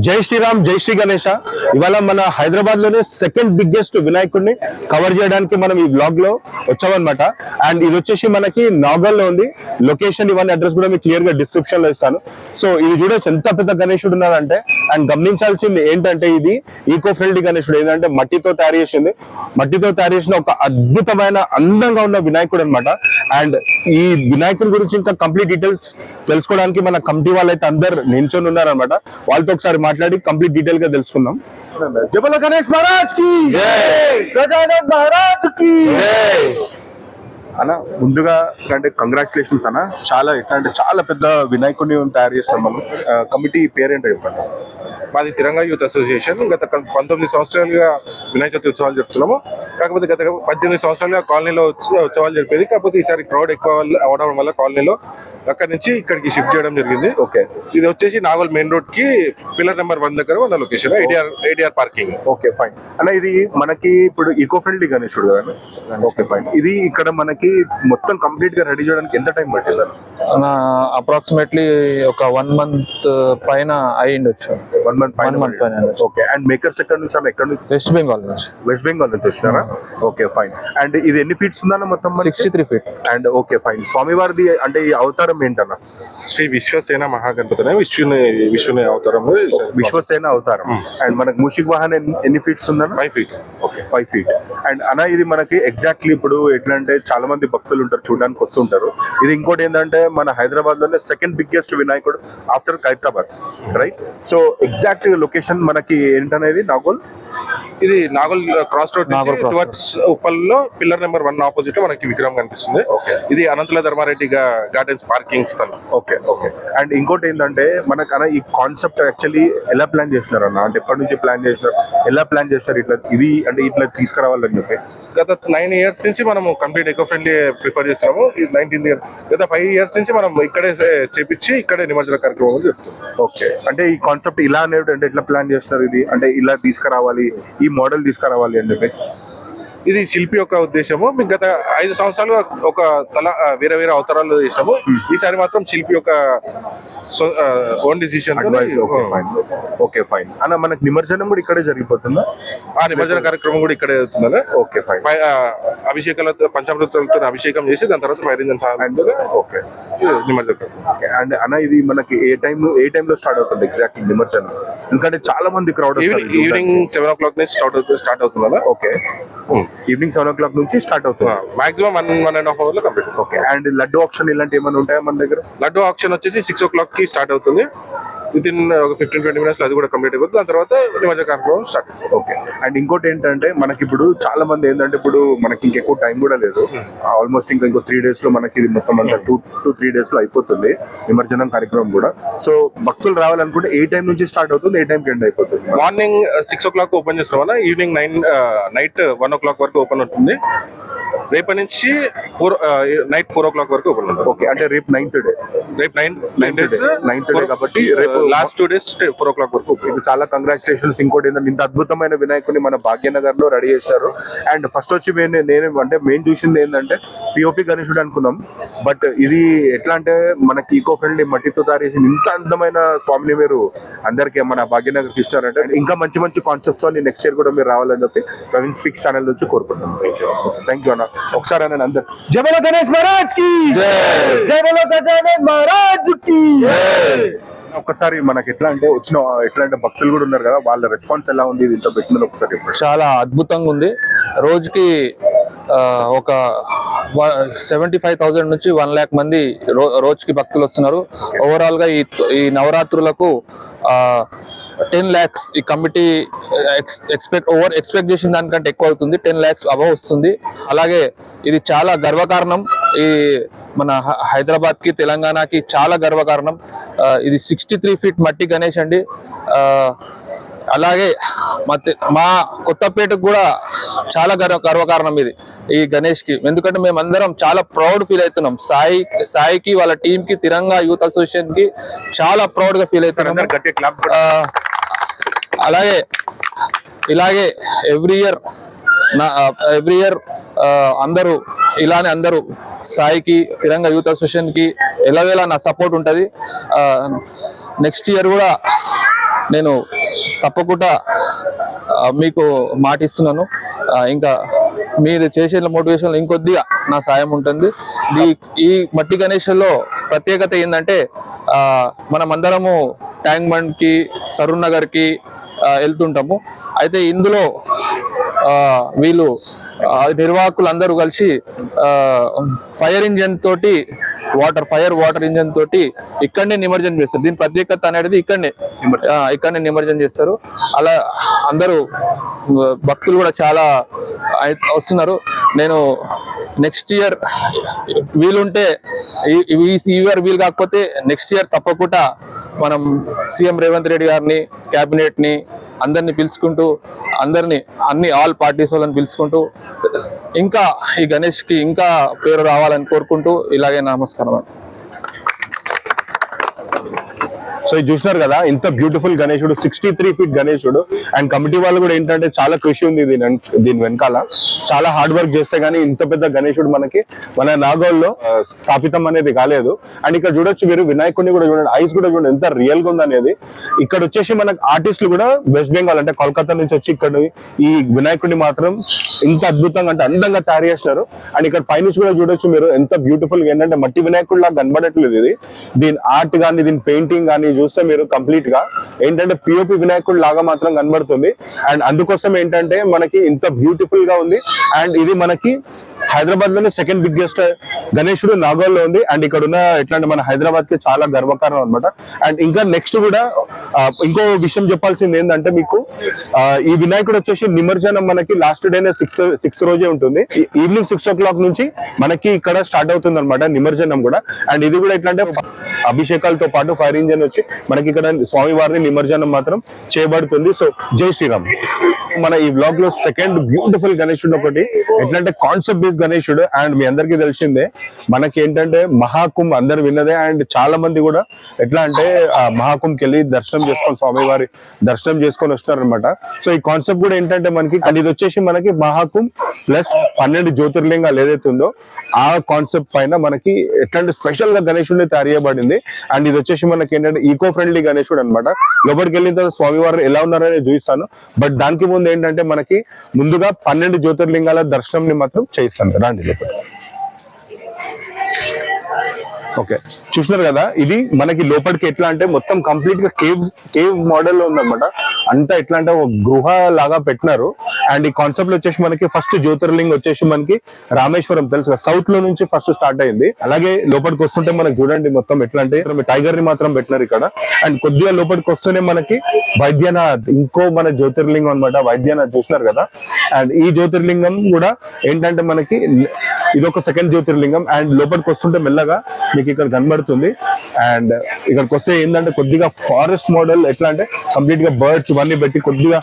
జై శ్రీరామ్, జై శ్రీ గణేష. ఇవాళ మన హైదరాబాద్ లోనే సెకండ్ బిగ్గెస్ట్ వినాయకుడిని కవర్ చేయడానికి మనం ఈ బ్లాగ్ లో వచ్చామన్నమాట. అండ్ ఇది వచ్చేసి మనకి నాగల్ లో ఉంది. లొకేషన్ ఇవన్నీ అడ్రస్ కూడా మీకు క్లియర్ గా డిస్క్రిప్షన్ లో ఇస్తాను. సో ఇది చూడొచ్చు ఎంత పెద్ద గణేశుడు ఉన్నదంటే. అండ్ గమనించాల్సింది ఏంటంటే ఇది ఈకో ఫ్రెండ్లీ గణేశుడు. ఏంటంటే మట్టితో తయారు చేసిన ఒక అద్భుతమైన అందంగా ఉన్న వినాయకుడు అనమాట. అండ్ ఈ వినాయకుడి గురించి ఇంకా కంప్లీట్ డీటెయిల్స్ తెలుసుకోవడానికి మన కమిటీ వాళ్ళైతే అందరు నించొని ఉన్నారనమాట. వాళ్ళతో ఒకసారి మాట్లాడి కంప్లీట్ డీటెయిల్ గా తెలుసుకుందాం. జబల గణేష్ మహారాజ్ కి జై, గజానన్ మహారాజ్ కి జై. అన్న ముందుగా అంటే కంగ్రాచులేషన్స్ అన్న. చాలా పెద్ద వినాయకుడిని తయారు చేస్తాం మనం. కమిటీ పేరేంటో చెప్పండి. మాది తిరంగా యూత్ అసోసియేషన్. గత 19 సంవత్సరాలుగా వినాయక చవితి ఉత్సవాలు జరుపుతున్నాము. కాకపోతే గత 18 సంవత్సరాలుగా కాలనీలో ఉత్సవాలు జరిపేది. కాకపోతే ఈసారి క్రౌడ్ ఎక్కువ అవడం వల్ల కాలనీలో అక్కడి నుంచి ఇక్కడికి షిఫ్ట్ చేయడం జరిగింది. ఓకే, ఇది వచ్చేసి నాగోల్ మెయిన్ రోడ్ కి పిల్లర్ నెంబర్ 1 దగ్గర ఉన్న location ADR parking. Okay fine అన్న. ఇది మనకి ఇప్పుడు ఈకో ఫ్రెండ్లీ గణేశుడు కదా. Okay fine. ఇది ఇక్కడ మనకి మొత్తం కంప్లీట్ గా రెడీ చేయడానికి ఎంత టైం పట్టింది? అప్రాక్సిమేట్లీ ఒక 1 month పైన అయ్యిండొచ్చు. 1 month పైన. ఓకే. అండ్ మేకర్స్ ఎక్కడ నుంచి? వెస్ట్ బెంగాల్ నుంచి వచ్చినారా? Okay fine. అండ్ ఇది ఎన్ని ఫీట్స్ ఉందన్న మొత్తం? 63 feet. And okay fine. స్వామివారిది అంటే ఈ అవతారం ఏంటన్నా? శ్రీ విశ్వసేన మహాగణపతి విష్ణుని అవతారం. విశ్వసేన అవతారం. అండ్ మనకి మూషిక్ వాహన్ ఎన్ని ఫీట్స్ ఉందన్న? 5 feet. Okay 5 feet. అండ్ అన్న ఇది మనకి ఎగ్జాక్ట్లీ ఇప్పుడు ఎట్లా అంటే చాలా మంది భక్తులు ఉంటారు, చూడడానికి వస్తుంటారు. ఇది ఇంకోటి ఏంటంటే మన హైదరాబాద్ లోనే సెకండ్ బిగ్గెస్ట్ వినాయకుడు after Khairatabad, right? So exact location మనకి ఏంటనేది నాగోల్. ఇది నాగోల్ క్రాస్ రోడ్ టువర్డ్స్ ఉప్పల్లో పిల్లర్ నెంబర్ 1 ఆపోజిట్ లో మనకి విగ్రహం కనిపిస్తుంది. ఇది అనంతుల ధర్మారెడ్డి గార్డెన్స్ పార్కింగ్ స్థలం. ఓకే. అండ్ ఇంకోటి ఏంటంటే మనకు అన్న ఈ కాన్సెప్ట్ యాక్చువల్లీ ఎలా ప్లాన్ చేస్తున్నారు అన్న? అంటే ఎప్పటి నుంచి ప్లాన్ చేస్తున్నారు, ఎలా ప్లాన్ చేస్తారు ఇట్లా తీసుకురావాలని చెప్పి? గత 9 years నుంచి మనం కంప్లీట్ ఎకో ఫ్రెండ్లీ ప్రిఫర్ చేస్తున్నాము. 19 years గత 5 years నుంచి మనం ఇక్కడే చేపించి ఇక్కడే నిమజ్జన కార్యక్రమం చెప్తున్నాం. ఓకే. అంటే ఈ కాన్సెప్ట్ ఇలా అనేది అంటే ఎట్లా ప్లాన్ చేస్తున్నారు? ఇది అంటే ఇలా తీసుకురావాలి, ఈ మోడల్ తీసుకురావాలి అని చెప్పి ఇది శిల్పి యొక్క ఉద్దేశము. మేము గత 5 సంవత్సరాలు ఒక వేరే అవతారాలు చేసాము. ఈసారి మాత్రం శిల్పి యొక్క ఓన్ డిసిషన్. ఓకే ఫైన్ అన్న. మనకి నిమజ్జనం కూడా ఇక్కడే జరిగిపోతుందా? ఆ నిమజ్జన కార్యక్రమం కూడా ఇక్కడే అవుతుందా? Okay fine. అభిషేకాలతో పంచామృతాలతో అభిషేకం చేసి దాని తర్వాత ఫైర్ ఇంజన్ సహాయంతో ఓకే నిమజ్జనం. అండ్ అన్న ఇది మనకి ఏ టైంలో స్టార్ట్ అవుతుంది ఎగ్జాక్ట్ నిమజ్జనం? ఎందుకంటే చాలా మంది క్రౌడ్ ఈవినింగ్ 7 o'clock నుంచి స్టార్ట్ అవుతుందా? ఓకే. ఈవినింగ్ 7 o'clock నుంచి స్టార్ట్ అవుతుంది. మాక్సిమం 1.5 hours లో complete. Okay. And laddu option ఇలాంటి ఏమైనా ఉంటాయా మన దగ్గర? లడ్డు ఆప్షన్ వచ్చేసి 6 o'clock కి స్టార్ట్ అవుతుంది. వితిన్ ఒక 15-20 minutes లో అది కూడా కంప్లీట్ అయిపోతుంది. దాని తర్వాత నిమజ్జన కార్యక్రమం స్టార్ట్. ఓకే. అండ్ ఇంకోటి ఏంటంటే మనకి ఇప్పుడు చాలా మంది ఏంటంటే ఇప్పుడు మనకి ఇంకెక్కువ టైం కూడా లేదు. ఆల్మోస్ట్ ఇంకో 3 days లో మనకి ఇది మొత్తం అంతా 2 to 3 days లో అయిపోతుంది నిమజ్జనం కార్యక్రమం కూడా. సో భక్తులు రావాలనుకుంటే ఏ టైం నుంచి స్టార్ట్ అవుతుంది, ఏ టైంకి ఎండ్ అయిపోతుంది? మార్నింగ్ 6 o'clock ఓపెన్ చేస్తున్నాం వల్ల ఈవినింగ్ నైట్ 1 o'clock వరకు ఓపెన్ అవుతుంది. రేపటి నుంచి నైట్ 4 o'clock వరకు ఓపెన్ ఉంటుంది. ఓకే. అంటే రేపు 9th డే. రేపు 9 days కాబట్టి రేపు లాస్ట్ 2 days 4 o'clock వరకు. ఇది చాలా కంగ్రాచులేషన్స్. ఇంకోటి ఏంటంటే ఇంత అద్భుతమైన వినాయకుడిని మన భాగ్యనగర్ లో రెడీ చేశారు. అండ్ ఫస్ట్ వచ్చి మేము చూసింది ఏంటంటే పిఓపి గణేశుడు అనుకున్నాం. బట్ ఇది ఎట్లా అంటే మనకి ఈకో ఫ్రెండ్లీ మట్టితో తయారు చేసిన ఇంత అందమైన స్వామిని మీరు అందరికి మన భాగ్యనగర్ కి ఇస్తారంటే ఇంకా మంచి కాన్సెప్ట్స్ అని నెక్స్ట్ ఇయర్ కూడా మీరు రావాలని చెప్పి ప్రవీణ్ స్పీక్స్ ఛానల్ నుంచి కోరుకుంటున్నాం. థ్యాంక్ యూ అన్న. ఒకసారి అన్న అందరు జబల గణేష్ మహారాజ్ కి జై, జబల గజానన్ మహారాజ్ కి జై. ఒక్కసారి మనకి ఎట్లా అంటే భక్తులు కూడా ఉన్నారు కదా, వాళ్ళ రెస్పాన్స్ ఎలా ఉంది దీంతో పెట్టిన ఒకసారి? చాలా అద్భుతంగా ఉంది. రోజుకి ఒక 75,000 నుంచి 1 lakh మంది రోజుకి భక్తులు వస్తున్నారు. ఓవరాల్ గా ఈ నవరాత్రులకు 10 lakhs ఈ కమిటీ ఎక్స్పెక్ట్ చేసిన దానికంటే ఎక్కువ అవుతుంది. 10 lakhs అబవ్ వస్తుంది. అలాగే ఇది చాలా గర్వకారణం. ఈ మన హైదరాబాద్ కి తెలంగాణకి చాలా గర్వకారణం. ఇది 63 feet మట్టి గణేష్ అండి. అలాగే మా కొత్తపేటకు కూడా చాలా గర్వకారణం ఇది ఈ గణేష్ కి. ఎందుకంటే మేమందరం చాలా ప్రౌడ్ ఫీల్ అవుతున్నాం. సాయికి వాళ్ళ టీమ్ కి తిరంగా యూత్ అసోసియేషన్ కి చాలా ప్రౌడ్ గా ఫీల్ అవుతున్నాం. అలాగే ఇలాగే ఎవ్రీ ఇయర్ అందరూ ఇలానే అందరూ సాయికి తిరంగా యూత్ అసోసియేషన్ కి ఎలాగేలా నా సపోర్ట్ ఉంటుంది. నెక్స్ట్ ఇయర్ కూడా నేను తప్పకుండా మీకు మాటిస్తున్నాను. ఇంకా మీరు చేసే మోటివేషన్ ఇంకొద్దిగా నా సాయం ఉంటుంది. ఈ మట్టి గణేష్లో ప్రత్యేకత ఏంటంటే మనం అందరము ట్యాంక్ బండ్ కి, సరూర్ నగర్ కి వెళ్తుంటాము. అయితే ఇందులో వీళ్ళు నిర్వాహకులు అందరూ కలిసి ఫైర్ ఇంజన్ తోటి వాటర్ ఇంజన్ తోటి ఇక్కడనే నిమజ్జనం చేస్తారు. దీని ప్రత్యేకత అనేది ఇక్కడనే నిమజ్జనం చేస్తారు. అలా అందరూ భక్తులు కూడా చాలా వస్తున్నారు. నేను నెక్స్ట్ ఇయర్ వీలుంటే, ఈ ఇయర్ వీలు కాకపోతే నెక్స్ట్ ఇయర్ తప్పకుండా మనం సీఎం రేవంత్ రెడ్డి గారిని, క్యాబినెట్ ని అందరిని పిలుచుకుంటూ, ఆల్ పార్టీస్ వాళ్ళని పిలుచుకుంటూ ఇంకా ఈ గణేష్ కి ఇంకా పేరు రావాలని కోరుకుంటూ ఇలాగే నమస్కారం అండి. సో ఇది చూసినారు కదా, ఇంత బ్యూటిఫుల్ గణేశుడు, 63 ఫీట్ గణేశుడు. అండ్ కమిటీ వాళ్ళు కూడా ఏంటంటే చాలా కృషి ఉంది దీని వెనకాల. చాలా హార్డ్ వర్క్ చేస్తే గానీ ఇంత పెద్ద గణేశుడు మనకి మన నాగోల్లో స్థాపితం అనేది కాలేదు. అండ్ ఇక్కడ చూడొచ్చు మీరు, వినాయకుడిని కూడా చూడండి, ఐస్ కూడా చూడండి ఎంత రియల్ గా ఉంది అనేది. ఇక్కడ వచ్చేసి మనకు ఆర్టిస్టులు కూడా వెస్ట్ బెంగాల్ అంటే కోల్కతా నుంచి వచ్చి ఇక్కడ ఈ వినాయకుడిని మాత్రం ఇంత అద్భుతంగా అంటే అందంగా తయారు చేసినారు. అండ్ ఇక్కడ పైనుంచి కూడా చూడొచ్చు మీరు ఎంత బ్యూటిఫుల్ గా, ఏంటంటే మట్టి వినాయకుడు లాగా కనబడట్లేదు ఇది. దీని ఆర్ట్ గానీ, దీని పెయింటింగ్ గానీ చూస్తే మీరు కంప్లీట్ గా ఏంటంటే పిఓపి వినాయకుడు లాగా మాత్రం కనబడుతుంది. అండ్ అందుకోసం ఏంటంటే మనకి ఇంత బ్యూటిఫుల్ గా ఉంది. అండ్ ఇది మనకి హైదరాబాద్ లోనే సెకండ్ బిగ్గెస్ట్ గణేశుడు నాగోల్లో ఉంది. అండ్ ఇక్కడ ఉన్న ఎట్లాంటి మన హైదరాబాద్ కి చాలా గర్వకారణం అనమాట. అండ్ ఇంకా నెక్స్ట్ కూడా ఇంకో విషయం చెప్పాల్సింది ఏంటంటే మీకు, ఈ వినాయకుడు వచ్చేసి నిమజ్జనం మనకి లాస్ట్ డేనే 6 రోజే ఉంటుంది. ఈవినింగ్ 6 o'clock నుంచి మనకి ఇక్కడ స్టార్ట్ అవుతుంది అనమాట నిమజ్జనం కూడా. అండ్ ఇది కూడా ఎట్లా అంటే అభిషేకాలతో పాటు ఫైర్ ఇంజన్ వచ్చి మనకి ఇక్కడ స్వామి వారిని నిమజ్జనం మాత్రం చేయబడుతుంది. సో జై శ్రీరామ్. మన ఈ బ్లాగ్ లో సెకండ్ బ్యూటిఫుల్ గణేశుడు ఒకటి ఎట్లంటే కాన్సెప్ట్ బేస్డ్ గణేశుడు. అండ్ మీ అందరికీ తెలిసిందే మనకి ఏంటంటే మహాకుంభ్ అందరు విన్నదే. అండ్ చాలా మంది కూడా ఎట్లా అంటే మహాకుంభ్కి వెళ్ళి దర్శనం చేసుకొని, స్వామివారి దర్శనం చేసుకొని వస్తారనమాట. సో ఈ కాన్సెప్ట్ కూడా ఏంటంటే మనకి, అండ్ ఇది వచ్చేసి మనకి మహాకుంభ్ ప్లస్ 12 జ్యోతిర్లింగాలు ఏదైతే ఉందో ఆ కాన్సెప్ట్ పైన మనకి ఎట్లాంటి స్పెషల్ గా గణేశుడిని తయారు చేయబడింది. అండ్ ఇది వచ్చేసి మనకి ఏంటంటే ఈకో ఫ్రెండ్లీ గణేశుడు అనమాట. లోపలికి వెళ్ళిన తర్వాత స్వామివారు ఎలా ఉన్నారని చూపిస్తాను. బట్ దానికి ముందు ఏంటంటే మనకి ముందుగా 12 జ్యోతిర్లింగాల దర్శనం ని మాత్రం చేయిస్తాను. రాండి లోపల. ఓకే, చూసినారు కదా, ఇది మనకి లోపలికి ఎట్లా అంటే మొత్తం కంప్లీట్ గా కేవ్ మోడల్ లో ఉందన్నమాట. అంతా ఎట్లా అంటే ఒక గృహ లాగా పెట్టినారు. అండ్ ఈ కాన్సెప్ట్ వచ్చేసి మనకి ఫస్ట్ జ్యోతిర్లింగ్ వచ్చేసి మనకి రామేశ్వరం, తెలుసు కదా, సౌత్ లో నుంచి ఫస్ట్ స్టార్ట్ అయింది. అలాగే లోపలికి వస్తుంటే మనకి చూడండి మొత్తం ఎట్లా అంటే టైగర్ ని మాత్రం పెట్టినారు ఇక్కడ. అండ్ కొద్దిగా లోపలికి వస్తూనే మనకి వైద్యనాథ్, ఇంకో మన జ్యోతిర్లింగం అనమాట, వైద్యనాథ్ చూసినారు కదా. అండ్ ఈ జ్యోతిర్లింగం కూడా ఏంటంటే మనకి ఇదొక సెకండ్ జ్యోతిర్లింగం. అండ్ లోపలికి వస్తుంటే మెల్లగా మీకు ఇక్కడ కనబడుతుంది. అండ్ ఇక్కడికి వస్తే ఏంటంటే కొద్దిగా ఫారెస్ట్ మోడల్, ఎట్లా అంటే కంప్లీట్ గా బర్డ్స్ ఇవన్నీ పెట్టి కొద్దిగా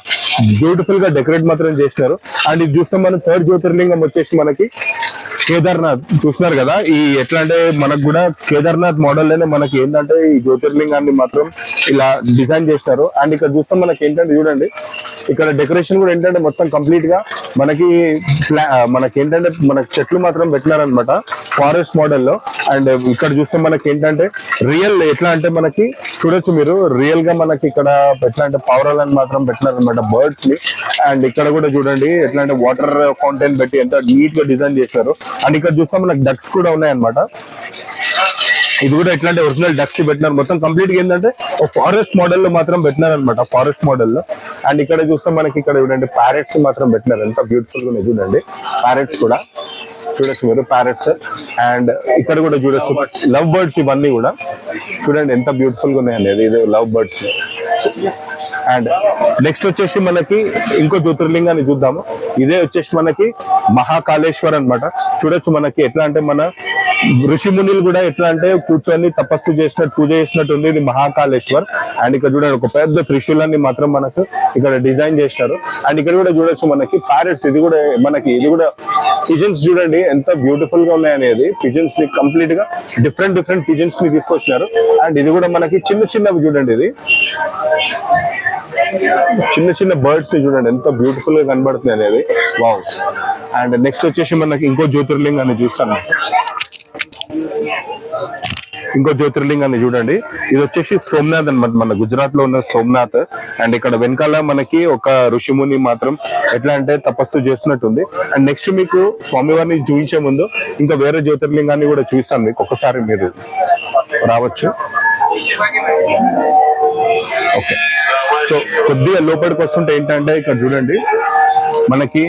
బ్యూటిఫుల్ గా డెకరేట్ మాత్రం చేసినారు. అండ్ ఇది చూస్తే మనం థర్డ్ జ్యోతిర్లింగం వచ్చేసి మనకి కేదార్నాథ్ చూసినారు కదా. ఈ ఎట్లా అంటే మనకు కూడా కేదార్నాథ్ మోడల్ లోనే మనకి ఏంటంటే ఈ జ్యోతిర్లింగాన్ని మాత్రం ఇలా డిజైన్ చేస్తారు. అండ్ ఇక్కడ చూస్తే మనకి ఏంటంటే చూడండి, ఇక్కడ డెకరేషన్ కూడా ఏంటంటే మొత్తం కంప్లీట్ గా మనకి ఏంటంటే మనకి చెట్లు మాత్రం పెట్టినారనమాట ఫారెస్ట్ మోడల్లో. అండ్ ఇక్కడ చూస్తే మనకి ఏంటంటే రియల్ ఎట్లా అంటే మనకి చూడొచ్చు మీరు, రియల్ గా మనకి ఇక్కడ ఎట్లా అంటే పావురాలను మాత్రం పెట్టినారనమాట, బర్డ్స్ ని. అండ్ ఇక్కడ కూడా చూడండి ఎట్లా అంటే వాటర్ ఫౌంటైన్ పెట్టి ఎంత నీట్ గా డిజైన్ చేశారు. అండ్ ఇక్కడ చూస్తే మనకి డక్స్ కూడా ఉన్నాయన్నమాట. ఇది కూడా ఎట్లాంటి ఒరిజినల్ డక్స్ పెట్టినారు. మొత్తం కంప్లీట్ గా ఏంటంటే ఫారెస్ట్ మోడల్ లో మాత్రం పెట్టినారు అనమాట, ఫారెస్ట్ మోడల్ లో. అండ్ ఇక్కడ చూస్తే మనకి ఇక్కడ చూడండి ప్యారెట్స్ మాత్రం పెట్టినారు, ఎంత బ్యూటిఫుల్ గా ఉన్నాయి చూడండి. ప్యారెట్స్ కూడా చూడొచ్చు మీరు, ప్యారెట్స్. అండ్ ఇక్కడ కూడా చూడొచ్చు లవ్ బర్డ్స్, ఇవన్నీ కూడా చూడండి ఎంత బ్యూటిఫుల్ గా ఉన్నాయి అనేది, ఇది లవ్ బర్డ్స్. అండ్ నెక్స్ట్ వచ్చేసి మనకి ఇంకో జ్యోతిర్లింగాన్ని చూద్దాము. ఇదే వచ్చేసి మనకి మహాకాళేశ్వర్ అన్నమాట. చూడొచ్చు మనకి ఎట్లా అంటే మన ఋషి మునులు కూడా ఎట్లా అంటే కూర్చొని తపస్సు చేసినట్టు, పూజ చేసినట్టు ఉంది ఇది మహాకాళేశ్వర్. అండ్ ఇక్కడ చూడండి ఒక పెద్ద త్రిశూలాన్ని మాత్రం మనకు ఇక్కడ డిజైన్ చేసినారు. అండ్ ఇక్కడ కూడా చూడొచ్చు మనకి ప్యారెట్స్, ఇది కూడా మనకి ఇది కూడా పిజన్స్ చూడండి ఎంత బ్యూటిఫుల్ గా ఉన్నాయి అనేది. పిజన్స్ ని కంప్లీట్ గా డిఫరెంట్ పిజన్స్ ని తీసుకొచ్చినారు. అండ్ ఇది కూడా మనకి చిన్నవి చూడండి, ఇది చిన్న బర్డ్స్ ని చూడండి ఎంత బ్యూటిఫుల్ గా కనబడుతుంది అనేది. వావ్. అండ్ నెక్స్ట్ వచ్చేసి మనకి ఇంకో జ్యోతిర్లింగాన్ని చూస్తాను. ఇంకో జ్యోతిర్లింగాన్ని చూడండి. ఇది వచ్చేసి సోమనాథ్ అన్నమాట, మన గుజరాత్ లో ఉన్న సోమనాథ్. అండ్ ఇక్కడ వెనకాల మనకి ఒక ఋషిముని మాత్రం ఎట్లా అంటే తపస్సు చేస్తున్నట్టుంది. అండ్ నెక్స్ట్ మీకు స్వామివారిని చూపించే ముందు ఇంకా వేరే జ్యోతిర్లింగాన్ని కూడా చూపిస్తాను మీకు, ఒకసారి మీరు రావచ్చు. ఓకే, సో కొద్దిగా లోపలికి వస్తుంటే ఏంటంటే ఇక్కడ చూడండి మనకి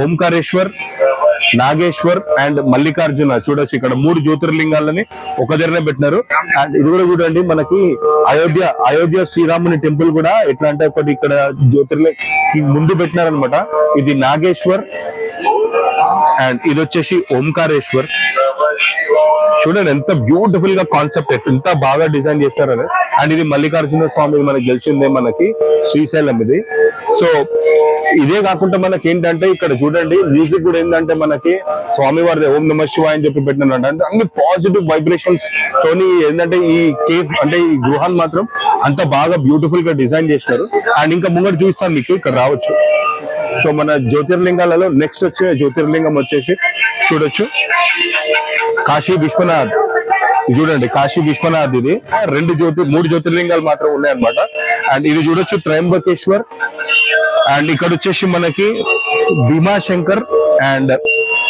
ఓంకారేశ్వర్, నాగేశ్వర్ అండ్ మల్లికార్జున చూడొచ్చు. ఇక్కడ 3 జ్యోతిర్లింగాలని ఒక దగ్గరనే పెట్టినారు. అండ్ ఇది కూడా చూడండి మనకి అయోధ్య శ్రీరాముని టెంపుల్ కూడా ఎట్లా అంటే ఒకటి ఇక్కడ జ్యోతిర్లింగ ముందు పెట్టినారు అనమాట. ఇది నాగేశ్వర్ అండ్ ఇది వచ్చేసి ఓంకారేశ్వర్. చూడండి ఎంత బ్యూటిఫుల్ గా కాన్సెప్ట్, ఎంత బాగా డిజైన్ చేస్తారని. అండ్ ఇది మల్లికార్జున స్వామి మనకి గెలిచిందే మనకి శ్రీశైలం ఇది. సో ఇదే కాకుండా మనకి ఏంటంటే ఇక్కడ చూడండి మ్యూజిక్ కూడా ఏంటంటే మనకి స్వామివారి ఓం నమ శివాయ అని చెప్పి పెట్టినారు. అంటే అన్ని పాజిటివ్ వైబ్రేషన్స్ తోని ఏంటంటే ఈ కేఫ్ అంటే ఈ గృహాన్ని మాత్రం అంత బాగా బ్యూటిఫుల్ గా డిజైన్ చేసినారు. అండ్ ఇంకా ముంగట చూస్తాను మీకు, ఇక్కడ రావచ్చు. సో మన జ్యోతిర్లింగాలలో నెక్స్ట్ వచ్చే జ్యోతిర్లింగం వచ్చేసి చూడొచ్చు కాశీ విశ్వనాథ్. చూడండి కాశీ విశ్వనాథ్, ఇది 3 జ్యోతిర్లింగాలు మాత్రం ఉన్నాయన్నమాట. అండ్ ఇది చూడొచ్చు త్రయంబకేశ్వర్. అండ్ ఇక్కడ వచ్చేసి మనకి భీమాశంకర్ అండ్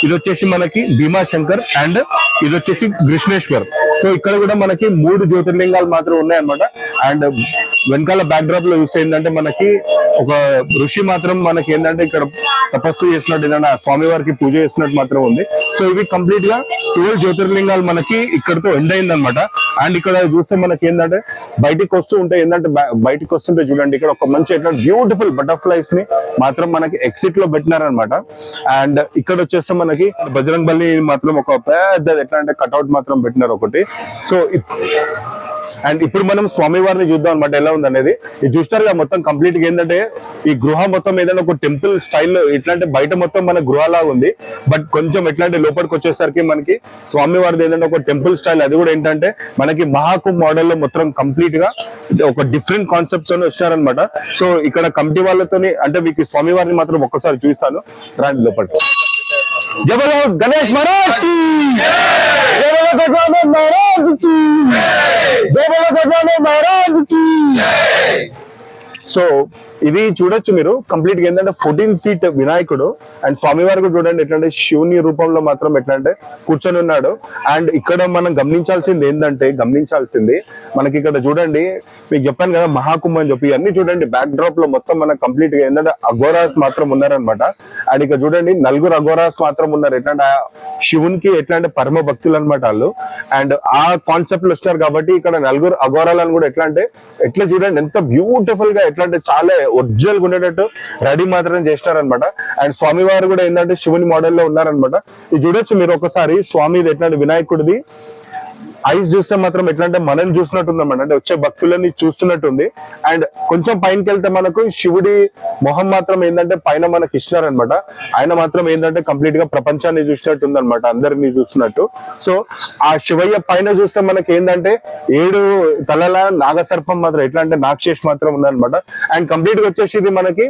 ఇది వచ్చేసి మనకి భీమాశంకర్ అండ్ ఇది వచ్చేసి కృష్ణేశ్వర్. సో ఇక్కడ కూడా మనకి 3 జ్యోతిర్లింగాలు మాత్రం ఉన్నాయన్నమాట. అండ్ వెనకాల బ్యాక్ డ్రాప్ లో చూస్తే ఏంటంటే మనకి ఒక ఋషి మాత్రం మనకి ఏంటంటే ఇక్కడ తపస్సు చేసినట్టు ఏదైనా స్వామివారికి పూజ చేసినట్టు మాత్రం ఉంది. సో ఇవి కంప్లీట్ గా 12 జ్యోతిర్లింగాలు మనకి ఇక్కడతో ఎండ్ అయింది అనమాట. అండ్ ఇక్కడ చూస్తే మనకి ఏంటంటే బయటికి వస్తూ ఉంటే ఏంటంటే బయటికి వస్తుంటే చూడండి ఇక్కడ ఒక మంచి ఎట్లా బ్యూటిఫుల్ బటర్ఫ్లైస్ ని మాత్రం మనకి ఎగ్జిట్ లో పెట్టినారనమాట. అండ్ ఇక్కడ వచ్చేస్తే మనకి బజరంగ్ బలి మాత్రం ఒక పెద్ద ఎట్లా అంటే కట్అవుట్ మాత్రం పెట్టినారు ఒకటి. సో అండ్ ఇప్పుడు మనం స్వామివారిని చూద్దాం అనమాట ఎలా ఉంది అనేది. ఇది చూస్తారుగా మొత్తం కంప్లీట్ గా ఏంటంటే ఈ గృహ మొత్తం ఏదైనా ఒక టెంపుల్ స్టైల్ ఎట్లా అంటే బయట మొత్తం మన గృహలాగా ఉంది. బట్ కొంచెం ఎట్లా అంటే లోపలికి వచ్చేసరికి మనకి స్వామివారిది ఏంటంటే ఒక టెంపుల్ స్టైల్, అది కూడా ఏంటంటే మనకి మహాకుంభ్ మోడల్ లో మొత్తం కంప్లీట్ గా ఒక డిఫరెంట్ కాన్సెప్ట్ తోనే వచ్చారనమాట. సో ఇక్కడ కమిటీ వాళ్ళతోని అంటే మీకు స్వామివారిని మాత్రం ఒక్కసారి చూపిస్తాను, రాండి లోపలికి. జై బోలో గణేష్ మహారాజ్ కి జై, బోలో గజానన మహారాజ్ కి జై, బోలో గజానన మహారాజ్ కి. సో ఇది చూడొచ్చు మీరు కంప్లీట్ గా ఏంటంటే 14 feet వినాయకుడు. అండ్ స్వామివారు కూడా చూడండి ఎట్లంటే శివుని రూపంలో మాత్రం ఎట్లంటే కూర్చొని ఉన్నాడు. అండ్ ఇక్కడ మనం గమనించాల్సింది మనకి ఇక్కడ చూడండి మీకు చెప్పాను కదా మహాకుంభ అని చెప్పి అన్ని చూడండి బ్యాక్ డ్రాప్ లో మొత్తం మనకు కంప్లీట్ గా ఏంటంటే అఘోరాస్ మాత్రం ఉన్నారనమాట. అండ్ ఇక్కడ చూడండి 4 అఘోరాస్ మాత్రం ఉన్నారు. ఎట్లంటే శివునికి ఎట్లంటే పరమ భక్తులు అనమాట వాళ్ళు. అండ్ ఆ కాన్సెప్ట్ లో వచ్చినారు కాబట్టి ఇక్కడ 4 అఘోరాలను కూడా ఎట్లా చూడండి ఎంత బ్యూటిఫుల్ గా ఎట్లా అంటే చాలా ఒరిజినల్ గా ఉండేటట్టు రెడీ మాత్రం చేస్తారనమాట. అండ్ స్వామివారు కూడా ఏంటంటే శివుని మోడల్లో ఉన్నారనమాట. ఇది చూడొచ్చు మీరు ఒకసారి స్వామి ఎట్లాంటి వినాయకుడిది ఐస్ చూస్తే మాత్రం ఎట్లా అంటే మనం చూసినట్టుంది అనమాట, అంటే వచ్చే భక్తులని చూస్తున్నట్టుంది. అండ్ కొంచెం పైనకి వెళ్తే మనకు శివుడి మొహం మాత్రం ఏంటంటే పైన మనకి ఇచ్చినారనమాట. ఆయన మాత్రం ఏంటంటే కంప్లీట్ గా ప్రపంచాన్ని చూసినట్టుంది అనమాట, అందరినీ చూస్తున్నట్టు. సో ఆ శివయ్య పైన చూస్తే మనకి ఏంటంటే 7 తలల నాగసర్పం మాత్రం ఎట్లా అంటే నాగశేష్ మాత్రం ఉందన్నమాట. అండ్ కంప్లీట్ గా వచ్చేసి ఇది మనకి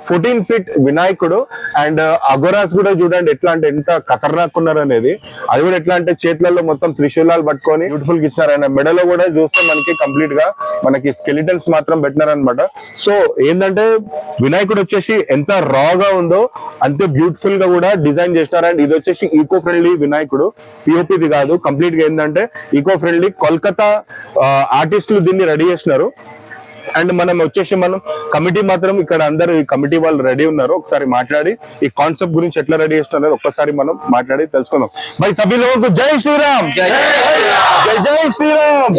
14 feet వినాయకుడు. అండ్ అఘోరాస్ కూడా చూడండి ఎట్లా అంటే ఎంత ఖతర్నాక్ ఉన్నారు అనేది. అది కూడా ఎట్లా అంటే చేతులలో మొత్తం త్రిశూలాలు పట్టుకొని బ్యూటిఫుల్ గా ఇచ్చినారు. ఆయన మెడలో కూడా చూస్తే మనకి కంప్లీట్ గా మనకి స్కెలిటన్స్ మాత్రం పెట్టినారనమాట. సో ఏంటంటే వినాయకుడు వచ్చేసి ఎంత రాగా ఉందో అంతే బ్యూటిఫుల్ గా కూడా డిజైన్ చేసినారు. అండ్ ఇది వచ్చేసి ఈకో ఫ్రెండ్లీ వినాయకుడు, పిఓపిది కాదు. కంప్లీట్ గా ఏంటంటే ఈకో ఫ్రెండ్లీ కోల్కతా ఆర్టిస్టులు దీన్ని రెడీ చేసినారు. అండ్ మనం కమిటీ మాత్రం ఇక్కడ అందరు ఈ కమిటీ వాళ్ళు రెడీ ఉన్నారు. ఒకసారి మాట్లాడి ఈ కాన్సెప్ట్ గురించి ఎట్లా రెడీ చేస్తున్నారు ఒక్కసారి మనం మాట్లాడి తెలుసుకుందాం. भाई सभी लोगों को जय श्री राम, जय जय श्री राम।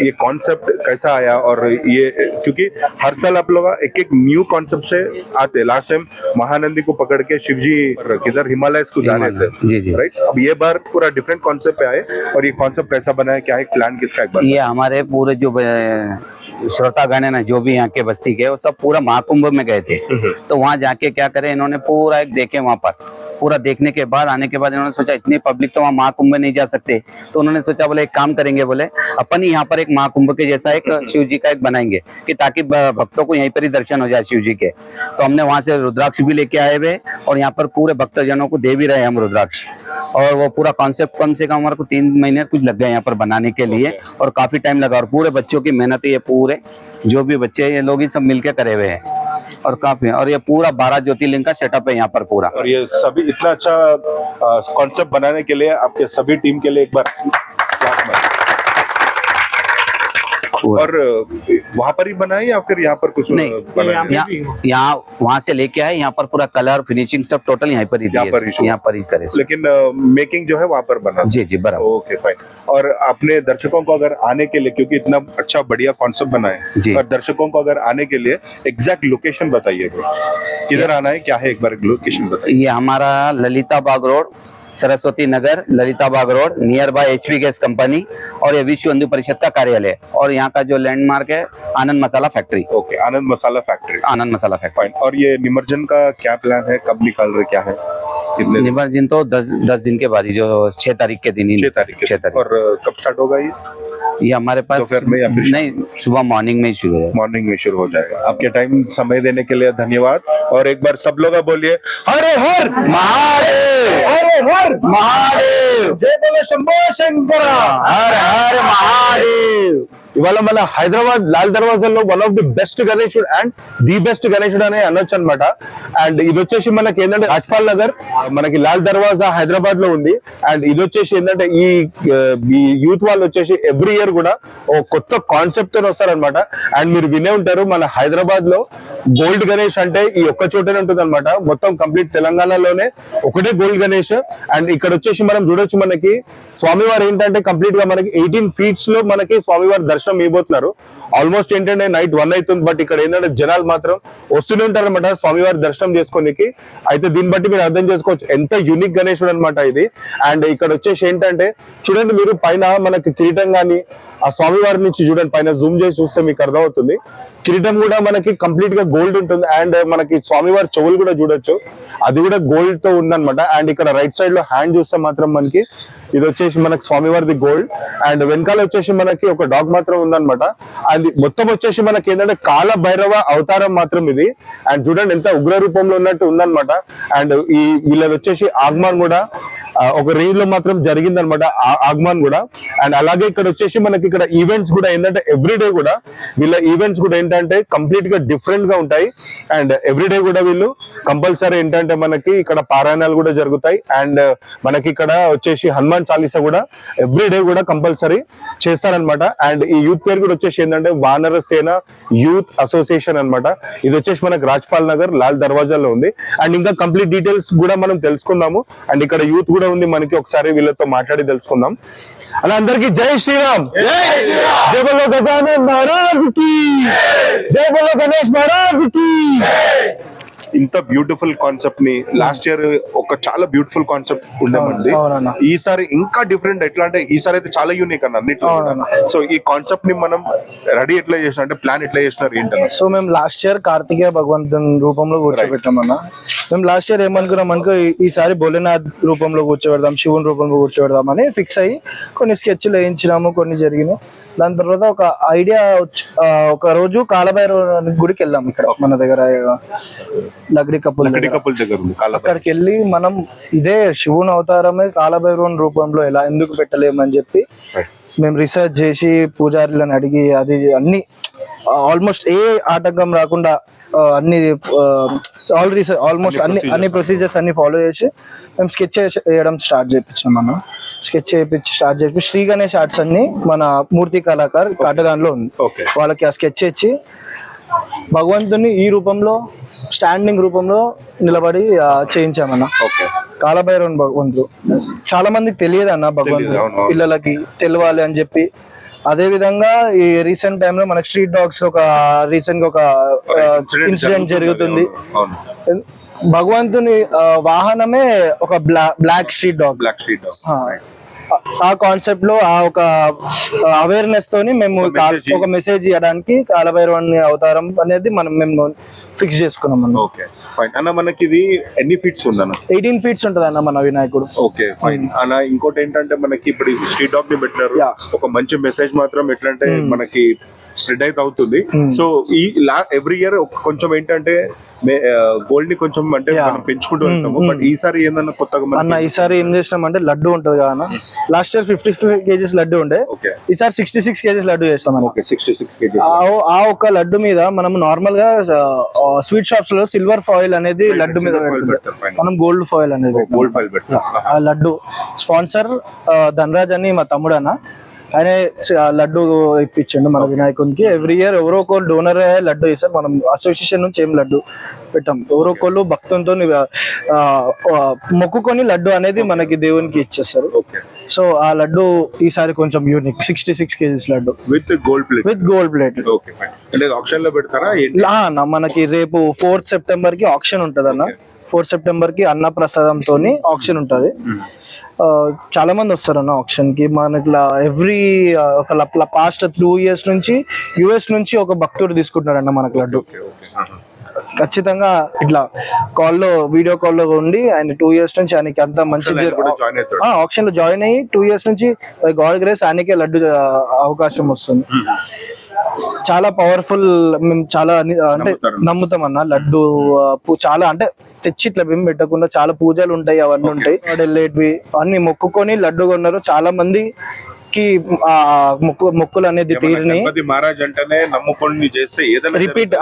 ये कॉन्सेप्ट कैसा आया और ये क्योंकि हर साल आप लोग एक न्यू कॉन्सेप्ट से आते, लास्ट टाइम महानंदी को पकड़ के शिवजी किधर हिमालयस को जा रहे थे, राइट? अब ये बार पूरा डिफरेंट कॉन्सेप्ट पे आए और ये कॉन्सेप्ट कैसा बना है, क्या है प्लान किसका? एक बार ये हमारे पूरे जो श्रोतागण है ना, जो भी यहाँ के बस्ती के, वो सब पूरा महाकुंभ में गए थे। तो वहाँ जाके क्या करे, इन्होंने पूरा एक देखे, वहाँ पर पूरा देखने के बाद आने के बाद इन्होंने सोचा इतनी पब्लिक तो वहाँ महाकुंभ में नहीं जा सकते। तो उन्होंने सोचा बोले एक काम करेंगे, बोले अपन ही यहाँ पर एक महाकुंभ के जैसा एक शिव जी का एक बनाएंगे कि ताकि भक्तों को यहीं पर ही दर्शन हो जाए शिव जी के। तो हमने वहाँ से रुद्राक्ष भी लेके आए हुए और यहाँ पर पूरे भक्तजनों को दे भी रहे हम रुद्राक्ष। और वो पूरा कॉन्सेप्ट कम से कम हमारे को 3 महीने कुछ लग गए यहाँ पर बनाने के लिए और काफी टाइम लगा और पूरे बच्चों की मेहनत है, ये पूरे जो भी बच्चे हैं ये लोग ही सब मिलके करे हुए हैं और काफी, और ये पूरा 12 ज्योतिर्लिंग का सेटअप है यहाँ पर पूरा। और ये सभी इतना अच्छा कॉन्सेप्ट बनाने के लिए आपके सभी टीम के लिए एक बार क्लास मारिए। और वहां पर ही बनाए या फिर यहाँ पर कुछ नहीं, यहाँ वहाँ से लेके आए, यहाँ पर पूरा कलर फिनिशिंग सब टोटल यहाँ पर ही यहाँ पर ही करे, लेकिन मेकिंग जो है वहां पर बना। जी जी बराबर। Okay fine. और अपने दर्शकों को अगर आने के लिए, क्योंकि इतना अच्छा बढ़िया कॉन्सेप्ट बना है, जी। और दर्शकों को अगर आने के लिए एग्जैक्ट लोकेशन बताइए, किधर आना है, क्या है, एक बार लोकेशन बताइए। ये हमारा Lalita Bagh road, Saraswati Nagar, Lalita Bagh road, near by HP gas company, और ये विश्व हिंदू परिषद का कार्यालय, और यहाँ का जो लैंडमार्क है आनंद मसाला फैक्ट्री। ओके, आनंद मसाला फैक्ट्री। आनंद मसाला फैक्ट्री। फाइन। और ये निमज्जन का क्या प्लान है, कब निकाल रहे, क्या है, कितने? निमज्जन तो 10 दिन के बाद ही, जो 6 तारीख के दिन ही। 6 तारीख। 6 तारीख। और कब स्टार्ट होगा ये हमारे पास दोपहर में या फिर नहीं, सुबह मॉर्निंग में ही शुरू है। मॉर्निंग में शुरू हो जाएगा। आपके टाइम समय देने के लिए धन्यवाद। और एक बार सब लोग बोलिए हर हर महादेव, हर हर महादेव, जय बोले शंभो शंकर, हर हर महादेव। ఇవాళ మన హైదరాబాద్ లాల్ దర్వాజాలో వన్ ఆఫ్ ది బెస్ట్ గణేశుడు అండ్ ది బెస్ట్ గణేశుడు అనే అనొచ్చు అనమాట. అండ్ ఇది వచ్చేసి మనకి ఏంటంటే రాజ్పాల్ నగర్, మనకి లాల్ దర్వాజా హైదరాబాద్ లో ఉంది. అండ్ ఇది వచ్చేసి ఏంటంటే ఈ యూత్ వాళ్ళు వచ్చేసి ఎవ్రీ ఇయర్ కూడా ఓ కొత్త కాన్సెప్ట్ తో వస్తారనమాట. అండ్ మీరు వినే ఉంటారు, మన హైదరాబాద్ లో గోల్డ్ గణేష్ అంటే ఈ ఒక్క చోటనే ఉంటుంది అనమాట. మొత్తం కంప్లీట్ తెలంగాణలోనే ఒకటే గోల్డ్ గణేష్. అండ్ ఇక్కడ వచ్చేసి మనం చూడొచ్చు, మనకి స్వామివారు ఏంటంటే కంప్లీట్ గా మనకి 18 feet లో మనకి స్వామివారి దర్శనం ఇవ్వబోతున్నారు. ఆల్మోస్ట్ ఏంటంటే నైట్ 1 అవుతుంది, బట్ ఇక్కడ ఏంటంటే జనాలు మాత్రం వస్తూనే ఉంటారు అనమాట స్వామివారి దర్శనం చేసుకోనికి. అయితే దీన్ని బట్టి మీరు అర్థం చేసుకోవచ్చు ఎంత యూనిక్ గణేశుడు అనమాట ఇది. అండ్ ఇక్కడ వచ్చేసి ఏంటంటే చూడండి, మీరు పైన మనకి కిరీటం గాని ఆ స్వామివారి నుంచి చూడండి, పైన జూమ్ చేసి చూస్తే మీకు అర్థమవుతుంది. కిరీటం కూడా మనకి కంప్లీట్ గా గోల్డ్ ఉంటుంది. అండ్ మనకి స్వామివారి చెవులు కూడా చూడొచ్చు, అది కూడా గోల్డ్ తో ఉందన్నమాట. అండ్ ఇక్కడ రైట్ సైడ్ లో హ్యాండ్ చూస్తే మాత్రం మనకి ఇది వచ్చేసి మనకి స్వామివారిది గోల్డ్. అండ్ వెనకాల వచ్చేసి మనకి ఒక డాగ్ మాత్రం ఉందన్నమాట. అది మొత్తం వచ్చేసి మనకి ఏంటంటే కాల భైరవ అవతారం మాత్రం ఇది. అండ్ చూడండి ఎంత ఉగ్ర రూపంలో ఉన్నట్టు ఉందన్నమాట. అండ్ ఈ వీళ్ళది వచ్చేసి ఆగమన్ కూడా ఒక రేంజ్ లో మాత్రం జరిగిందనమాట, ఆగమన్ కూడా. అండ్ అలాగే ఇక్కడ వచ్చేసి మనకి ఇక్కడ ఈవెంట్స్ కూడా ఏంటంటే ఎవ్రీడే కూడా వీళ్ళ ఈవెంట్స్ కూడా ఏంటంటే కంప్లీట్ గా డిఫరెంట్ గా ఉంటాయి. అండ్ ఎవ్రీడే కూడా వీళ్ళు కంపల్సరీ ఏంటంటే మనకి ఇక్కడ పారాయణాలు కూడా జరుగుతాయి. అండ్ మనకి ఇక్కడ వచ్చేసి హనుమాన్ చాలీసా కూడా ఎవ్రీడే కూడా కంపల్సరీ చేస్తారనమాట. అండ్ ఈ యూత్ పేరు కూడా వచ్చేసి ఏంటంటే వానర సేన యూత్ అసోసియేషన్ అనమాట. ఇది వచ్చేసి మనకి రాజ్పాల్ నగర్ లాల్ దర్వాజాలో ఉంది. అండ్ ఇంకా కంప్లీట్ డీటెయిల్స్ కూడా మనం తెలుసుకుందాము. అండ్ ఇక్కడ యూత్ కూడా ఉంది మనకి, ఒకసారి వీళ్ళతో మాట్లాడి తెలుసుకుందాం. అలా అందరికి జై శ్రీరామ్, జై బోలో గజానన్ మహారాజ్ కి, జై బోలో గణేష్ మహారాజ్ కి. ఇంత బ్యూటిఫుల్ కాన్సెప్ట్ ని లాస్ట్ ఇయర్ ఒక చాలా బ్యూటిఫుల్ కాన్సెప్ట్ ఉండేమండి. ఈసారి ఇంకా డిఫరెంట్, ఎట్లా అంటే ఈసారి అయితే చాలా యూనిక్ అన్న అన్నిట్లో. సో ఈ కాన్సెప్ట్ ని మనం రెడీ ఎట్లా చేసినా, అంటే ప్లాన్ ఎట్లా చేసినారు ఏంటన్నా? సో మేము లాస్ట్ ఇయర్ కార్తికేయ భగవంతుని రూపంలో కూర్చోబెట్టామన్నా. మేము లాస్ట్ ఇయర్ ఏమనుకున్నాం అనుకో, ఈసారి భోలేనాథ్ రూపంలో కూర్చోబెడదాం, శివుని రూపంలో కూర్చోబెడదాం అని ఫిక్స్ అయ్యి కొన్ని స్కెచ్లు వేయించినాము, కొన్ని జరిగినాయి. దాని తర్వాత ఒక ఐడియా వచ్చి ఒక రోజు కాలభైరవ గుడికి వెళ్ళాం, ఇక్కడ మన దగ్గర లగ్డి కపుల్ దగ్గర ఉంది. అక్కడికి వెళ్ళి మనం ఇదే శివుని అవతారమే కాలభైరవుని రూపంలో ఎలా ఎందుకు పెట్టలేమని చెప్పి మేము రీసెర్చ్ చేసి పూజారులను అడిగి అది అన్ని ఆల్మోస్ట్ ఏ ఆటంకం రాకుండా అన్ని ఆల్మోస్ట్ అన్ని ప్రొసీజర్స్ అన్ని ఫాలో చేసి మేము స్కెచ్ చేయడం స్టార్ట్ చేయించాం. మనం స్కెచ్ చేయించి స్టార్ట్ చేసి శ్రీ గణేష్ ఆర్ట్స్ అన్ని మన మూర్తి కళాకార్ కాటదాన్లో ఉంది, వాళ్ళకి ఆ స్కెచ్ ఇచ్చి భగవంతుని ఈ రూపంలో స్టాండింగ్ రూపంలో నిలబడి చేయించామన్న. కాలభైరవుని భగవంతుడు చాలా మందికి తెలియదు అన్న, భగవంతుడు పిల్లలకి తెలియాలి అని చెప్పి. అదే విధంగా ఈ రీసెంట్ టైంలో మనకి స్ట్రీట్ డాగ్స్ ఒక రీసెంట్ గా ఒక ఇన్సిడెంట్ జరుగుతుంది. భగవంతుని వాహనమే ఒక బ్లాక్ స్ట్రీట్ డాగ్. ఆ కాన్సెప్ట్ లో ఆ ఒక అవేర్నెస్ తోని మేము ఒక మెసేజ్ ఇవ్వడానికి కాలభైరవుని అవతారం అనేది మేము ఫిక్స్ చేసుకున్నాం అన్న. మనకి ఇది ఎన్ని ఫీట్స్ ఉందన్న? 18 feet ఉంటది అన్న మన వినాయకుడు. ఓకే ఫైన్ అన్న. ఇంకోటి ఏంటంటే మనకి ఇప్పుడు స్ట్రీట్ డాగ్ ని పెట్టారు, ఒక మంచి మెసేజ్ మాత్రం ఎట్లంటే మనకి స్ప్రెడ్ అయితే అవుతుంది. సో ఈ ఎవ్రీ ఇయర్ కొంచెం ఏంటంటే గోల్డ్ ని కొంచెం అంటే మనం పెంచుకుంటూ వెళ్తాము. బట్ ఈసారి ఏందన్నా కొత్తగా అన్న ఈసారి ఏం చేసినాం అంటే లడ్డు ఉంటది కదా, లాస్ట్ ఇయర్ 55 kgs లడ్డు ఉండే, ఈసారి 66 kgs లడ్డు చేస్తాం. 66 kg ఆ ఒక్క లడ్డు మీద మనం నార్మల్ గా స్వీట్ షాప్స్ లో సిల్వర్ ఫాయిల్ అనేది లడ్డు మీద పెడతాం, మనం గోల్డ్ ఫాయిల్ అనేది గోల్డ్ ఫాయిల్ పెడతాం. ఆ లడ్డు స్పాన్సర్ ధనరాజ్ అని మా తమ్ముడు అన్న, ఆయన లడ్డు ఇప్పించండు మన వినాయకునికి. ఎవ్రీ ఇయర్ ఎవరో ఒకరు డోనర్ లడ్డు చేస్తారు, మనం అసోసియేషన్ నుంచి ఏం లడ్డు పెట్టాం. ఎవరో ఒకళ్ళు భక్తులతో మొక్కుకొని లడ్డు అనేది మనకి దేవునికి ఇచ్చేస్తారు. సో ఆ లడ్డు ఈసారి కొంచెం unique 66 kgs laddu with gold plate. Option లో పెడతారా? మనకి రేపు 4th September కి ఆప్షన్ ఉంటది అన్న. 4th September కి అన్న ప్రసాదంతో ఆప్షన్ ఉంటది. చాలా మంది వస్తారన్న ఆప్షన్ కి. మనకి ఎవ్రీ ఒక పాస్ట్ 2 years నుంచి US నుంచి ఒక భక్తుడు తీసుకుంటున్నాడన్న మనకు లడ్డు. ఖచ్చితంగా ఇట్లా వీడియో కాల్లో ఉండి ఆయన 2 years నుంచి ఆయనకి అంత మంచి ఆప్షన్ లో జాయిన్ అయ్యి 2 years నుంచి గాడ్ గ్రేస్ ఆయనకే లడ్డు అవకాశం వస్తుంది. చాలా పవర్ఫుల్. మేము చాలా అంటే నమ్ముతాం అన్న లడ్డు. చాలా అంటే తెచ్చి ఇట్లా మేము పెట్టకుండా చాలా పూజలు ఉంటాయి, అవన్నీ ఉంటాయి. వెళ్ళేటివి అన్ని మొక్కుకొని లడ్డు కొన్నారు చాలా మంది కి మొక్కులు అనేది తీరిని. మహారాజ్ అంటేనే నమ్ముకొని చేస్తే ఏదైనా రిపీట్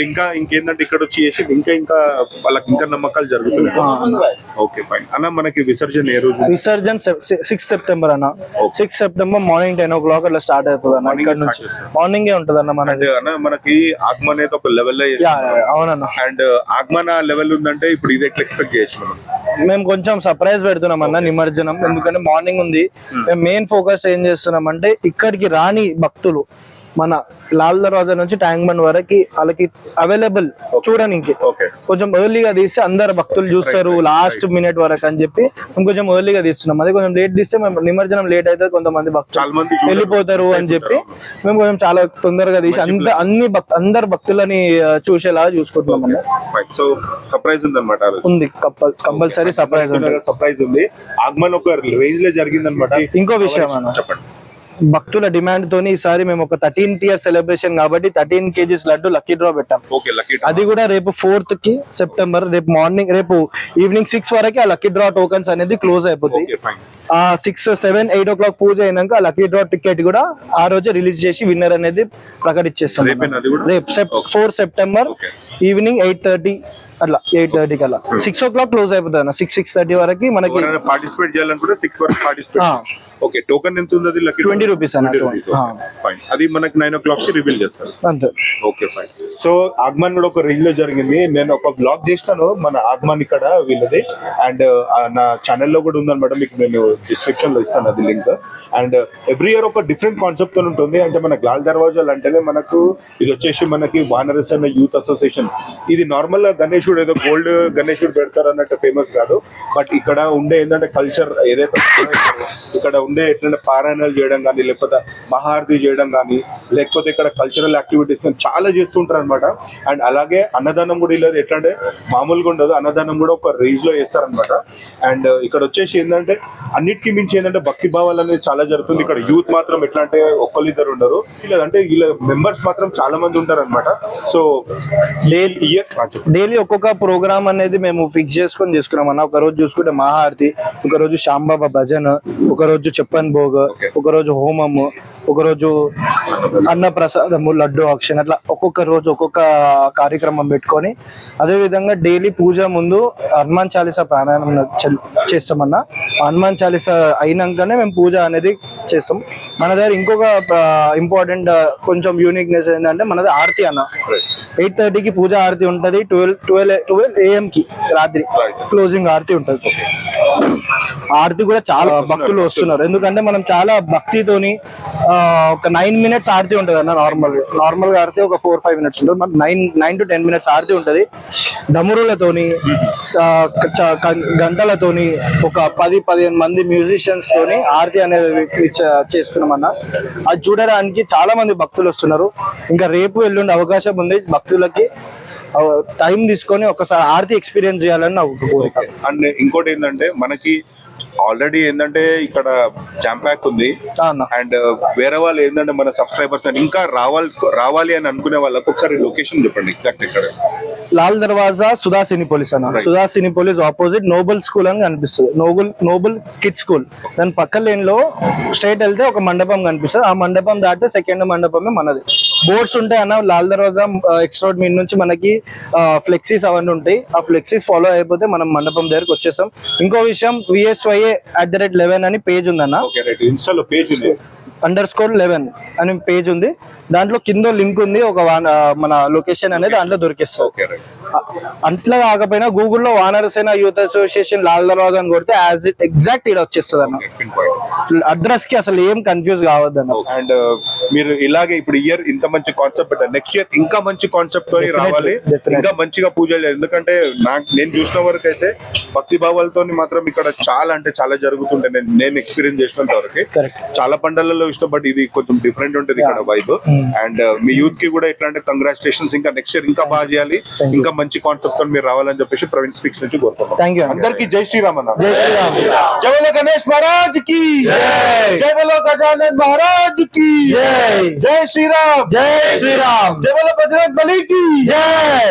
ఇంకా ఇంకేంటంటే ఇక్కడ వచ్చి చేసి ఇంకా వాళ్ళకి ఇంకా నమ్మకాలు జరుగుతున్నాయి. ఓకే ఫైన్ అన్న. మనకి విసర్జన ఏ రోజు? విసర్జన 6th September అన్న. 6th September మార్నింగ్ 10 o'clock అట్లా స్టార్ట్ అవుతుంది అన్న. ఇక్కడ నుంచి మార్నింగ్ ఉంటది అన్న. మనకి ఆగమన్ అనేది ఒక లెవెల్. అవునన్న. అండ్ ఆగమన్ లెవెల్ ఉందంటే ఇప్పుడు ఇది ఎట్లా ఎక్స్పెక్ట్ చేయొచ్చు మనం? మేము కొంచెం సర్ప్రైజ్ పెడుతున్నాం అన్న నిమజ్జనం. ఎందుకంటే మార్నింగ్ ఉంది. మేము మెయిన్ ఫోకస్ ఏం చేస్తున్నాం అంటే ఇక్కడికి రాని భక్తులు మన లాల్ దర్వాజా నుంచి ట్యాంక్ బండ్ వరకు వాళ్ళకి అవైలబుల్ చూడడానికి కొంచెం ఎర్లీగా తీస్తే అందరు భక్తులు చూస్తారు లాస్ట్ మినిట్ వరకు అని చెప్పి మేము కొంచెం ఎర్లీగా తీస్తున్నాం. అదే కొంచెం లేట్ తీస్తే మేము నిమజ్జనం లేట్ అయితే కొంతమంది భక్తులు వెళ్ళిపోతారు అని చెప్పి మేము కొంచెం చాలా తొందరగా తీసి అందరు భక్తులని చూసేలా చూసుకుంటున్నాం అన్న. సో సర్ప్రైజ్ ఉంది అనమాట. ఉంది, కంపల్సరీ సర్ప్రైజ్ ఉంది. ఆగమన్ ఒక రేంజ్ లో జరిగింది అనమాట. ఇంకో విషయం అన్న, చెప్పండి. భక్తుల డిమాండ్ తోని ఈసారి మేము ఒక 13th year సెలబ్రేషన్ కాబట్టి 13 kgs లడ్డు లక్కీ డ్రా పెట్టాం. అది కూడా రేపు 4th September రేపు ఈవినింగ్ 6 వరకు ఆ లక్కీ డ్రా టోకన్స్ అనేది క్లోజ్ అయిపోతాయి. ఆ 6, 7, 8 o'clock పూజ అయినాక ఆ లక్కీ డ్రా టికెట్ కూడా ఆ రోజే రిలీజ్ చేసి విన్నర్ అనేది ప్రకటించేస్తాం. రేపు 4th September ఈవినింగ్ 8:30 అట్లా 8:30 కల్లా 6 o'clock క్లోజ్ అయిపోతుంది అన్న. 6:30 వరకు మనకి పార్టిసిపేట్ చేయాలనుకుంటే 6 వరకు పార్టిసిపేట్. ఓకే, టోకెన్ ఎంత ఉంది? 20 rupees అన్న. అది మనకి 9 o'clock కి రివీల్ చేస్తారు అంతే. Okay fine. సో ఆగమన్ కూడా ఒక రేంజ్ లో జరిగింది. నేను ఒక బ్లాగ్ చేస్తాను మన ఆగమన్ ఇక్కడ వీళ్ళది, అండ్ నా ఛానల్లో కూడా ఉందన్నమాట. మీకు నేను డిస్క్రిప్షన్ లో ఇస్తాను అది లింక్. అండ్ ఎవ్రీ ఇయర్ ఒక డిఫరెంట్ కాన్సెప్ట్ తో ఉంటుంది. అంటే మన లాల్ దర్వాజాలు అంటేనే మనకు ఇది వచ్చేసి మనకి వానరస్ అన్న యూత్ అసోసియేషన్. ఇది నార్మల్ గా గణేశుడు ఏదో గోల్డ్ గణేశుడు పెడతారు అన్నట్టు ఫేమస్ కాదు. బట్ ఇక్కడ ఉండే ఏంటంటే కల్చర్ ఏదైతే ఇక్కడ ఉండే ఎట్లా పారాయణాలు చేయడం కానీ, లేకపోతే మహారతి చేయడం కానీ, లేకపోతే ఇక్కడ కల్చరల్ యాక్టివిటీస్ చాలా చేస్తుంటారు అనమాట. అండ్ అలాగే అన్నదానం కూడా ఇలా ఎట్లా అంటే మామూలుగా ఉండదు, అన్నదానం కూడా ఒక రేంజ్ లో చేస్తారనమాట. అండ్ ఇక్కడ వచ్చేసి ఏంటంటే అన్నిటికీ మించి ఏంటంటే భక్తి భావాలు అనేది చాలా జరుగుతుంది. ఇక్కడ యూత్ మాత్రం ఎట్లా అంటే ఒక్కరిద్దరు ఉండరు, లేదంటే వీళ్ళ మెంబర్స్ మాత్రం చాలా మంది ఉంటారు అనమాట. సో డైలీ ఒక్కొక్క ప్రోగ్రామ్ అనేది మేము ఫిక్స్ చేసుకున్నాం అన్న. ఒక రోజు చూసుకుంటే మహారతి, ఒక రోజు శ్యాంబాబా భజన్, ఒక రోజు చెప్పన్ భోగ్, ఒక రోజు హోమము, ఒక రోజు అన్న ప్రసాదము, లడ్డు ఆక్షన్, అట్లా ఒక్కొక్క రోజు ఒక్కొక్క కార్యక్రమం పెట్టుకొని అదే విధంగా డైలీ పూజ ముందు హనుమాన్ చాలీసా ప్రాణాయామం చేస్తామన్నా. హనుమాన్ చాలీసా అయినాకనే మేము పూజ అనేది చేస్తాం. మన దగ్గర ఇంకొక ఇంపార్టెంట్ కొంచెం యూనిక్నెస్ ఏంటంటే మనది ఆరతి అన్న. 8:30కి పూజ ఆరతి ఉంటది. 12 AM కి రాత్రి క్లోజింగ్ ఆరతి ఉంటది. ఆరతి కూడా చాలా భక్తులు వస్తున్నారు. ఎందుకంటే మనం చాలా భక్తితోని ఒక 9 minutes ఆరతి ఉంటది అన్న. నార్మల్ గా ఆరతి ఒక 4-5 minutes ఉంటుంది. మనకు 9 to 10 minutes ఆరతి ఉంటది. దమురులతోని గంటలతోని ఒక 10-15 మంది మ్యూజిషియన్స్ తోని ఆరతి అనేది చేస్తున్నాం అన్న. అది చూడడానికి చాలా మంది భక్తులు వస్తున్నారు. ఇంకా రేపు ఎల్లుండి అవకాశం ఉంది భక్తులకి. టైం తీసుకొని ఒకసారి ఆరతి ఎక్స్పీరియన్స్ చేయాలని నా కోరిక. అండ్ ఇంకోటి ఏంటంటే మనకి ఆల్రెడీ ఏంటంటే ఇక్కడ జామ్ ప్యాక్ ఉంది అన్న అండ్ వేరే వాళ్ళు ఏంటంటే మన సబ్స్క్రైబర్స్ అని ఇంకా రావాలి అని అనుకునే వాళ్ళకి ఒకసారి లొకేషన్ చెప్పండి ఎగ్జాక్ట్ ఇక్కడ. లాల్ దర్వాజా సుధా సినిపోలిస్ అన్న, సుధా సినిపోలిస్ ఆపోజిట్ నోబుల్ స్కూల్ అని కనిపిస్తుంది, నోబుల్ కిడ్ స్కూల్. దాని పక్క లేన్ లో స్ట్రైట్ వెళ్తే ఒక మండపం కనిపిస్తుంది, ఆ మండపం దాటితే సెకండ్ మండపమే మనది. బోర్డ్స్ ఉంటాయి అన్న, లాల్ దర్వాజా ఎక్స్ రోడ్ మీద నుంచి మనకి ఫ్లెక్సీస్ అవన్నీ ఉంటాయి, ఆ ఫ్లెక్సీస్ ఫాలో అయిపోతే మనం మండపం దగ్గరకు వచ్చేసాం. ఇంకో విషయం VSYA@11 అని పేజ్ ఉందన్న, ఇన్స్టాలో పేజ్ ఉంది _11 అని పేజ్ ఉంది. దాంట్లో కింద లింక్ ఉంది, ఒక మన లొకేషన్ అనేది దాంట్లో దొరికిస్తుంది. అట్లా కాకపోయినా గూగుల్లో వానరసేన యూత్ అసోసియేషన్ లాల్ దర్వాజా అని కొడితే యాజ్ ఇట్ ఎగ్జాక్ట్ ఇక్కడ వచ్చేస్తుంది అన్న. అడ్రస్ కి అసలు ఏం కన్ఫ్యూజ్ కావద్దు అన్న. అండ్ మీరు ఇలాగే ఇప్పుడు ఇయర్ ఇంత మంచి కాన్సెప్ట్ పెట్టారు, నెక్స్ట్ ఇయర్ ఇంకా మంచి కాన్సెప్ట్ తోని రావాలి, ఇంకా మంచిగా పూజలు చేయాలి. ఎందుకంటే నేను చూసిన వరకు అయితే భక్తి భావాలతో మాత్రం ఇక్కడ చాలా అంటే చాలా జరుగుతుంటాయి. నేను ఎక్స్పీరియన్స్ చేసినంత వరకు చాలా పండుగలలో ఇష్టం, బట్ ఇది కొంచెం డిఫరెంట్ ఉంటుంది ఇక్కడ వైబ్. అండ్ మీ యూత్ కి కూడా ఎట్లా అంటే కంగ్రాచులేషన్స్, ఇంకా నెక్స్ట్ ఇయర్ ఇంకా బాగా చేయాలి, ఇంకా మంచి కాన్సెప్ట్ తో మీరు రావాలని చెప్పేసి ప్రవీణ్ స్పీక్స్ నుంచి కోరుతున్నాం. థ్యాంక్ యూ అందరికి జై శ్రీరామ్ అన్న. జై శ్రీరామ్. జై బోలో గణేష్ మహారాజ్ కి జై బోలో గజానన్ మహారాజ్ కి జై శ్రీరామ్. జై శ్రీరామ్. జై బోలో బజరంగ్ బలి కి జై.